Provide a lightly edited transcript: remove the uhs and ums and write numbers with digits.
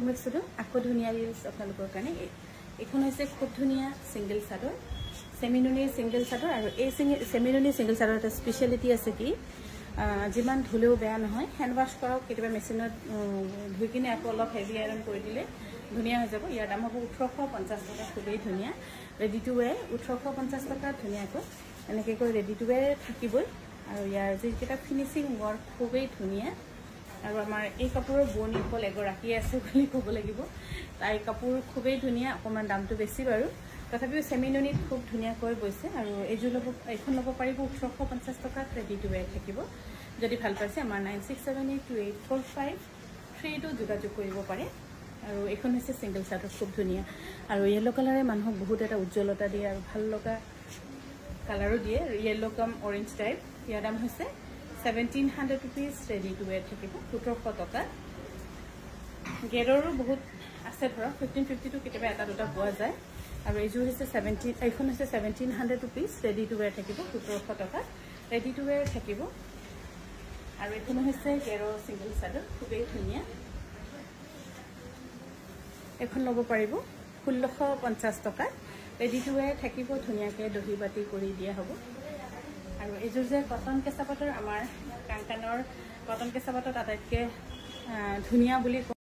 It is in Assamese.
वेलकम बैक आको धुनिया रिल्स आपलोकर कारण एखन হৈছে खूब धुनिया सिंगल चादर सेमिनुनी सिंगल चादर और ए सेमिनुनी सिंगल चादर এটা स्पेशलिटी আছে কি जिमान धुलेও বেয়া নহয় হ্যান্ড ওয়াশ কৰাও কেতিয়াবা মেচিনত ধুই কিনে আকৌ অলপ হেভি আয়ৰন কৰি দিলে ধুনিয়া হৈ যাব ইয়াৰ দাম হ'ব 1850 টাকা খুবেই ধুনিয়া ৰেডি টু ওয়্যাৰ 1850 টাকা ধুনিয়াকৈ এনেকৈ কৈ ৰেডি টু ওয়্যাৰ থাকিবই আৰু ইয়াৰ যেটা ফিনিশিং ওয়াৰ্ক খুবেই ধুনিয়া और आमार এই কাপোৰৰ বনি হল এগৰাকী আছে বুলি ক'ব লাগিব তাই কাপোৰ খুবেই ধুনিয়া অকমান দামটো বেছি বাৰু তথাপিও সেমিনুনিত খুব ধুনিয়াকৈ বৈছে আৰু এইযোৰ লব এখন লব পাৰিব 1850 টকা ৰেডি টু ওয়্যাৰ থাকিব যদি ভাল পাইছে আমাৰ 9678284532 যোগাযোগ কৰিব পাৰে আৰু এখন হৈছে সিঙ্গেল চাদৰ খুব ধুনিয়া আৰু ইয়েলো কালাৰে মানুহক বহুত এটা উজ্জ্বলতা দিয়ে আৰু ভাল লগা কালাৰো দিয়ে ইয়েলো কাম অৰেঞ্জ টাইপ ইয়াৰ দাম হৈছে 1700 rupees ready to wear থাকিব 1700 টকা গেৰৰো বহুত আছে ধৰ 1550 টু কেতিয়াবা এটা দুটা পোৱা যায় আৰু এইযোৰ হৈছে 17 এখন হৈছে 1700 rupees ready to wear থাকিব 1700 টকা ready to wear থাকিব আৰু এখন হৈছে গেৰ সিঙ্গেল চাদৰ খুবেই ধুনিয়া এখন লব পাৰিব 1650 টকা ready to wear থাকিব ধুনিয়াকৈ দহি বাতি কৰি দিয়া হ'ব আৰু এইযোৰ যে কটন কেঁচা পাটৰ আমাৰ কাংকানৰ কটন কেঁচা পাটত আটাইতকৈ ধুনিয়া বুলি